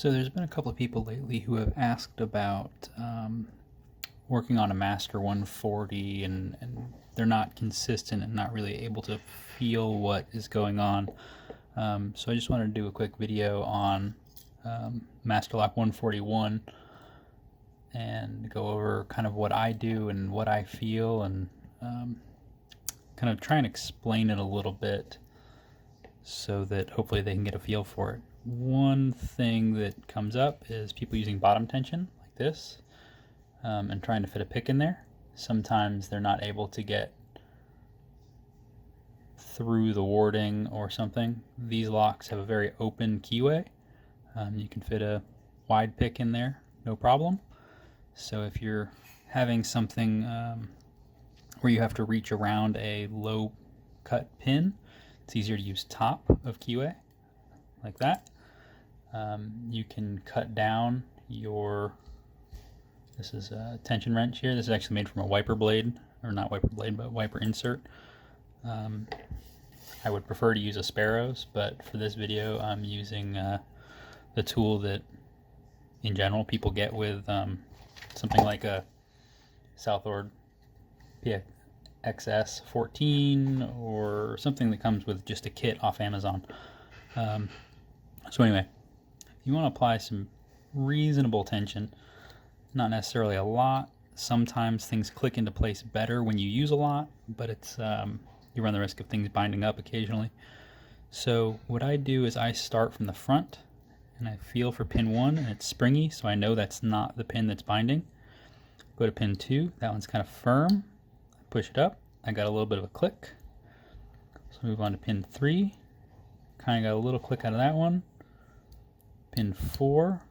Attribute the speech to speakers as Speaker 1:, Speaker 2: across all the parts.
Speaker 1: So there's been a couple of people lately who have asked about working on a Master 140, and they're not consistent and not really able to feel what is going on. So I just wanted to do a quick video on Master Lock 141 and go over kind of what I do and what I feel, and kind of try and explain it a little bit so that hopefully they can get a feel for it. One thing that comes up is people using bottom tension like this and trying to fit a pick in there. Sometimes they're not able to get through the warding or something. These locks have a very open keyway. You can fit a wide pick in there, no problem. So if you're having something where you have to reach around a low cut pin, it's easier to use top of keyway like that. You can cut down your, this is a tension wrench here. This is actually made from a wiper blade, or not wiper blade, but wiper insert. I would prefer to use a Sparrows, but for this video I'm using the tool that in general people get with something like a Southord PXS 14 or something that comes with just a kit off Amazon. So anyway, if you want to apply some reasonable tension, not necessarily a lot, sometimes things click into place better when you use a lot, but it's you run the risk of things binding up occasionally. So what I do is I start from the front and I feel for pin 1, and it's springy, so I know that's not the pin that's binding. Go to pin 2, that one's kind of firm. I push it up, I got a little bit of a click. So move on to pin 3, kind of got a little click out of that one. Pin 4,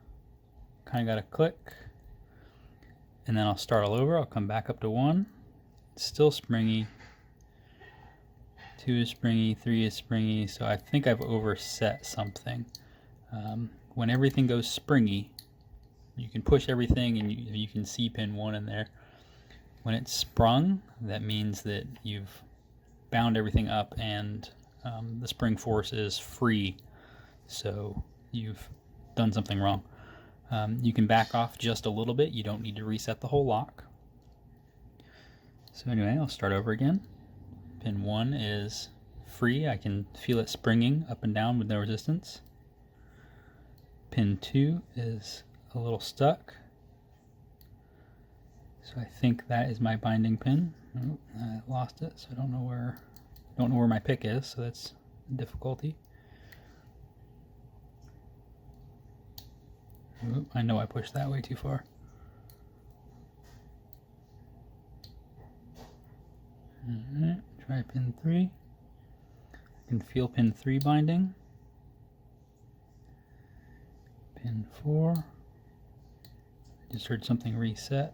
Speaker 1: kind of got a click. And then I'll start all over. I'll come back up to 1. It's still springy. 2 is springy, 3 is springy. So I think I've overset something. When everything goes springy, you can push everything and you can see pin 1 in there. When it's sprung, that means that you've bound everything up and the spring force is free. So you've done something wrong. You can back off just a little bit. You don't need to reset the whole lock. So anyway, I'll start over again. Pin 1 is free. I can feel it springing up and down with no resistance. Pin 2 is a little stuck. So I think that is my binding pin. Oh, I lost it, so I don't know where my pick is, so that's a difficulty. Oop, I know I pushed that way too far. Alright, try pin 3. I can feel pin 3 binding. Pin 4. Just heard something reset.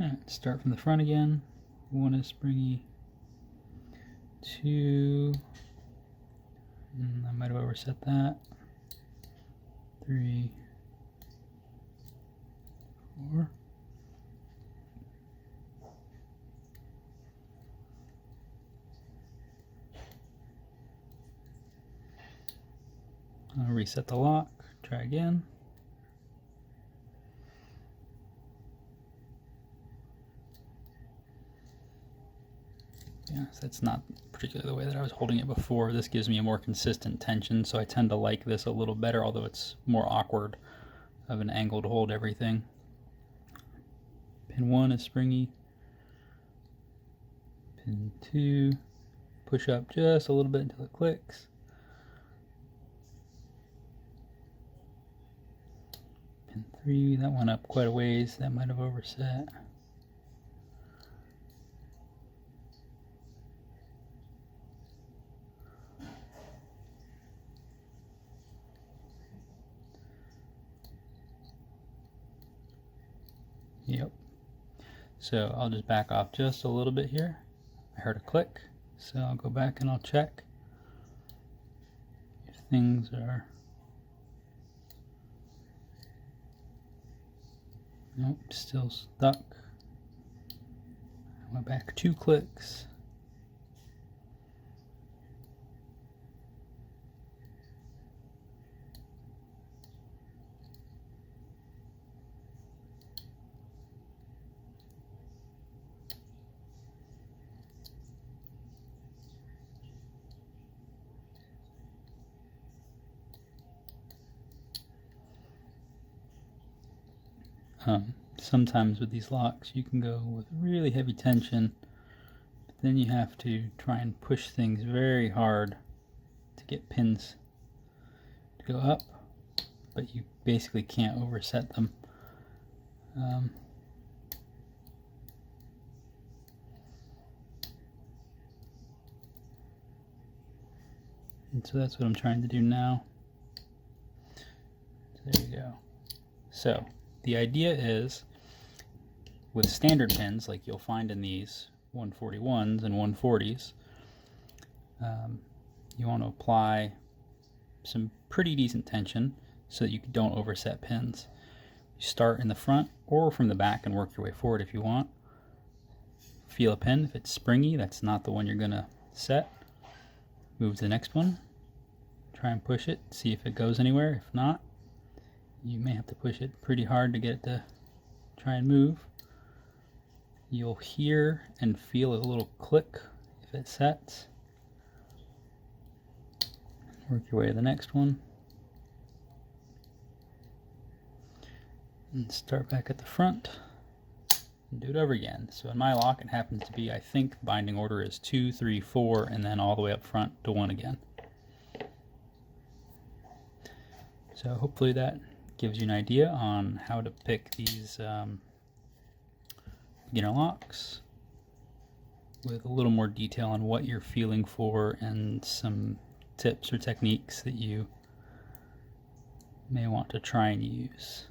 Speaker 1: Alright, start from the front again. 1 is springy. 2. I might have overset that. 3, 4. I'll reset the lock, try again. Yeah, so that's not particularly the way that I was holding it before. This gives me a more consistent tension, so I tend to like this a little better, although it's more awkward of an angle to hold everything. Pin 1 is springy. Pin 2, push up just a little bit until it clicks. Pin 3, that went up quite a ways, that might have overset. Yep. So I'll just back off just a little bit here. I heard a click, so I'll go back and I'll check if things are... Nope, still stuck. I went back 2 clicks. Sometimes with these locks you can go with really heavy tension, but then you have to try and push things very hard to get pins to go up, but you basically can't overset them. And so that's what I'm trying to do now. So there you go. So the idea is, with standard pins like you'll find in these 141s and 140s, you want to apply some pretty decent tension so that you don't overset pins. You start in the front or from the back and work your way forward if you want. Feel a pin. If it's springy, that's not the one you're going to set. Move to the next one. Try and push it, see if it goes anywhere. If not, you may have to push it pretty hard to get it to try and move. You'll hear and feel a little click if it sets. Work your way to the next one. And start back at the front. And do it over again. So in my lock, it happens to be, I think, binding order is 2, 3, 4, and then all the way up front to 1 again. So hopefully that gives you an idea on how to pick these beginner locks with a little more detail on what you're feeling for and some tips or techniques that you may want to try and use.